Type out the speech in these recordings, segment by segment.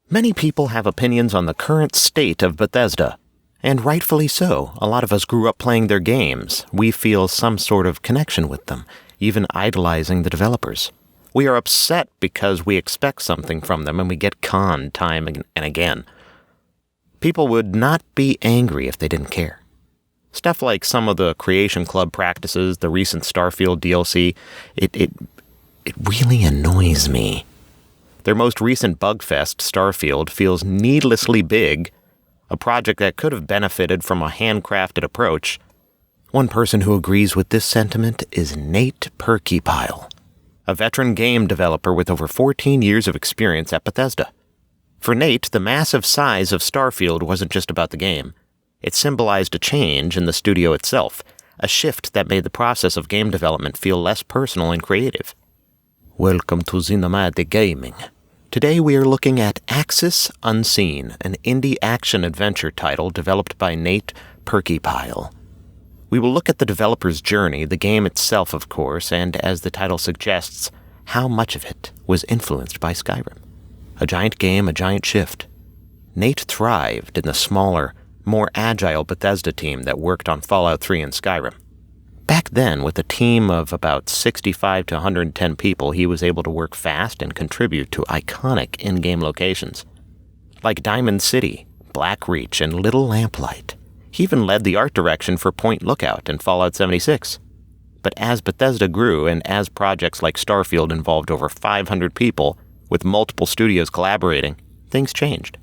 Many people have opinions on the current state of Bethesda, and rightfully so. A lot of us grew up playing their games. We feel some sort of connection with them, even idolizing the developers. We are upset because we expect something from them and we get conned time and again. People would not be angry if they didn't care. Stuff like some of the Creation Club practices, the recent Starfield DLC, it really annoys me. Their most recent bugfest, Starfield, feels needlessly big, a project that could have benefited from a handcrafted approach. One person who agrees with this sentiment is Nate Purkepile, a veteran game developer with over 14 years of experience at Bethesda. For Nate, the massive size of Starfield wasn't just about the game. It symbolized a change in the studio itself, a shift that made the process of game development feel less personal and creative. Welcome to Cinematic Gaming. Today we are looking at Axis Unseen, an indie action-adventure title developed by Nate Purkepile. We will look at the developer's journey, the game itself of course, and as the title suggests, how much of it was influenced by Skyrim. A giant game, a giant shift. Nate thrived in the smaller, more agile Bethesda team that worked on Fallout 3 and Skyrim. Back then, with a team of about 65 to 110 people, he was able to work fast and contribute to iconic in-game locations, like Diamond City, Blackreach, and Little Lamplight. He even led the art direction for Point Lookout in Fallout 76. But as Bethesda grew, and as projects like Starfield involved over 500 people, with multiple studios collaborating, things changed.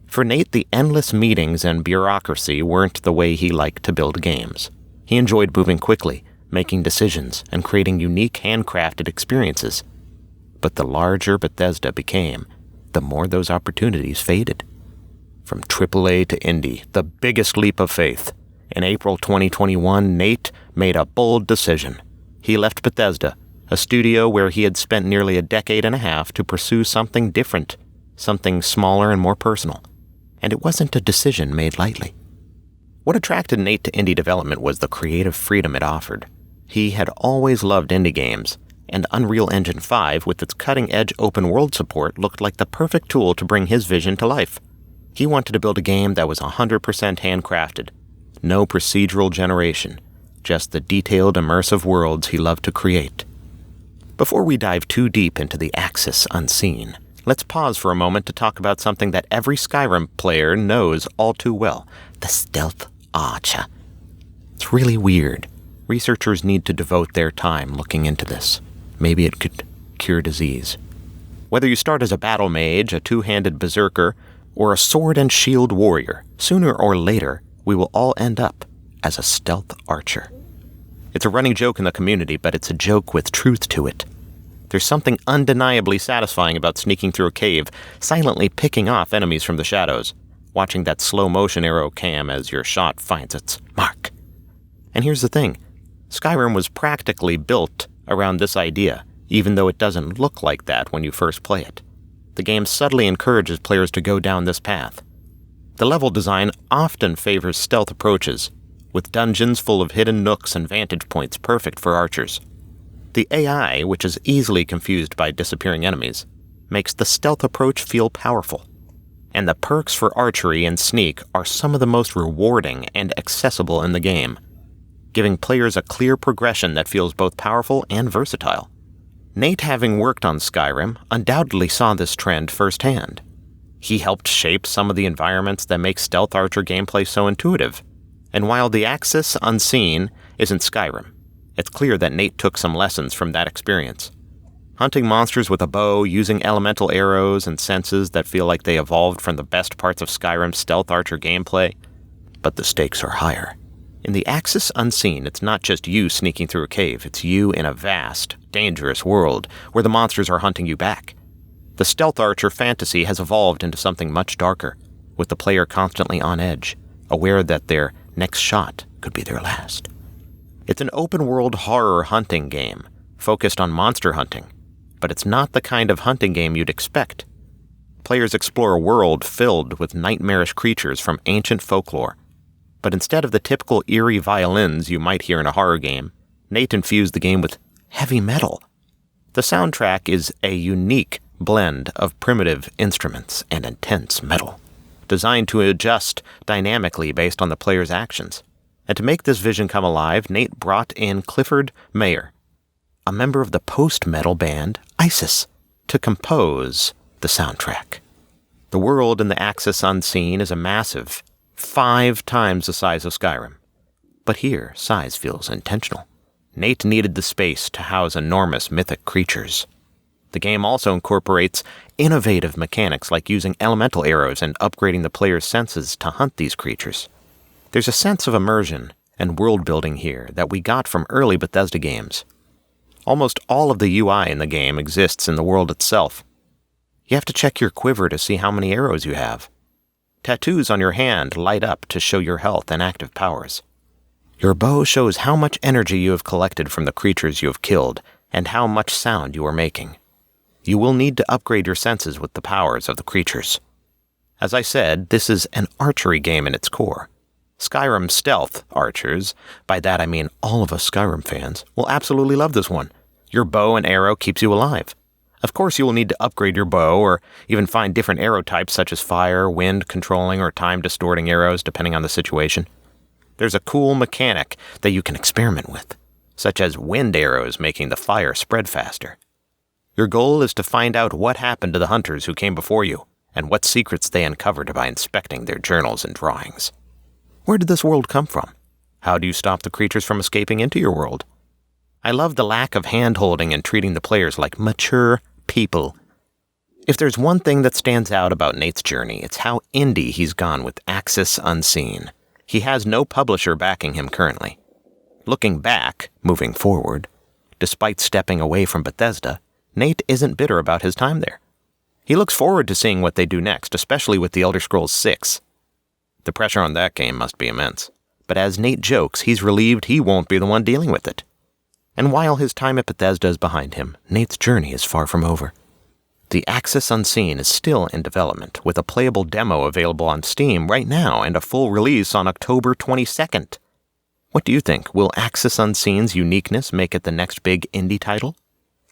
For Nate, the endless meetings and bureaucracy weren't the way he liked to build games. He enjoyed moving quickly, making decisions, and creating unique handcrafted experiences. But the larger Bethesda became, the more those opportunities faded. From AAA to indie, the biggest leap of faith. In April 2021, Nate made a bold decision. He left Bethesda, a studio where he had spent nearly a decade and a half to pursue something different, something smaller and more personal. And it wasn't a decision made lightly. What attracted Nate to indie development was the creative freedom it offered. He had always loved indie games, and Unreal Engine 5, with its cutting-edge open-world support, looked like the perfect tool to bring his vision to life. He wanted to build a game that was 100% handcrafted. No procedural generation, just the detailed, immersive worlds he loved to create. Before we dive too deep into the Axis Unseen, let's pause for a moment to talk about something that every Skyrim player knows all too well, the stealth archer. It's really weird. Researchers need to devote their time looking into this. Maybe it could cure disease. Whether you start as a battle mage, a two-handed berserker, or a sword and shield warrior, sooner or later, we will all end up as a stealth archer. It's a running joke in the community, but it's a joke with truth to it. There's something undeniably satisfying about sneaking through a cave, silently picking off enemies from the shadows, watching that slow-motion arrow cam as your shot finds its mark. And here's the thing. Skyrim was practically built around this idea, even though it doesn't look like that when you first play it. The game subtly encourages players to go down this path. The level design often favors stealth approaches, with dungeons full of hidden nooks and vantage points perfect for archers. The AI, which is easily confused by disappearing enemies, makes the stealth approach feel powerful. And the perks for archery and sneak are some of the most rewarding and accessible in the game, giving players a clear progression that feels both powerful and versatile. Nate, having worked on Skyrim, undoubtedly saw this trend firsthand. He helped shape some of the environments that make stealth archer gameplay so intuitive. And while the Axis Unseen isn't Skyrim, it's clear that Nate took some lessons from that experience. Hunting monsters with a bow, using elemental arrows and senses that feel like they evolved from the best parts of Skyrim's stealth archer gameplay. But the stakes are higher. In the Axis Unseen, it's not just you sneaking through a cave, it's you in a vast, dangerous world where the monsters are hunting you back. The stealth archer fantasy has evolved into something much darker, with the player constantly on edge, aware that their next shot could be their last. It's an open-world horror hunting game, focused on monster hunting, but it's not the kind of hunting game you'd expect. Players explore a world filled with nightmarish creatures from ancient folklore, but instead of the typical eerie violins you might hear in a horror game, Nate infused the game with heavy metal. The soundtrack is a unique blend of primitive instruments and intense metal, designed to adjust dynamically based on the player's actions. And to make this vision come alive, Nate brought in Clifford Mayer, a member of the post-metal band ISIS, to compose the soundtrack. The world in the Axis Unseen is a massive, 5 times the size of Skyrim. But here, size feels intentional. Nate needed the space to house enormous mythic creatures. The game also incorporates innovative mechanics like using elemental arrows and upgrading the player's senses to hunt these creatures. There's a sense of immersion and world-building here that we got from early Bethesda games. Almost all of the UI in the game exists in the world itself. You have to check your quiver to see how many arrows you have. Tattoos on your hand light up to show your health and active powers. Your bow shows how much energy you have collected from the creatures you have killed and how much sound you are making. You will need to upgrade your senses with the powers of the creatures. As I said, this is an archery game in its core. Skyrim stealth archers, by that I mean all of us Skyrim fans, will absolutely love this one. Your bow and arrow keeps you alive. Of course, you will need to upgrade your bow or even find different arrow types such as fire, wind controlling, or time distorting arrows depending on the situation. There's a cool mechanic that you can experiment with, such as wind arrows making the fire spread faster. Your goal is to find out what happened to the hunters who came before you and what secrets they uncovered by inspecting their journals and drawings. Where did this world come from? How do you stop the creatures from escaping into your world? I love the lack of hand-holding and treating the players like mature people. If there's one thing that stands out about Nate's journey, it's how indie he's gone with Axis Unseen. He has no publisher backing him currently. Looking back, moving forward, despite stepping away from Bethesda, Nate isn't bitter about his time there. He looks forward to seeing what they do next, especially with The Elder Scrolls 6. The pressure on that game must be immense, but as Nate jokes, he's relieved he won't be the one dealing with it. And while his time at Bethesda is behind him, Nate's journey is far from over. The Axis Unseen is still in development, with a playable demo available on Steam right now and a full release on October 22nd. What do you think? Will Axis Unseen's uniqueness make it the next big indie title?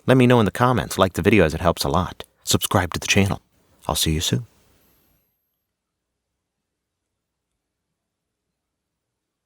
Let me know in the comments. Like the video as it helps a lot. Subscribe to the channel. I'll see you soon.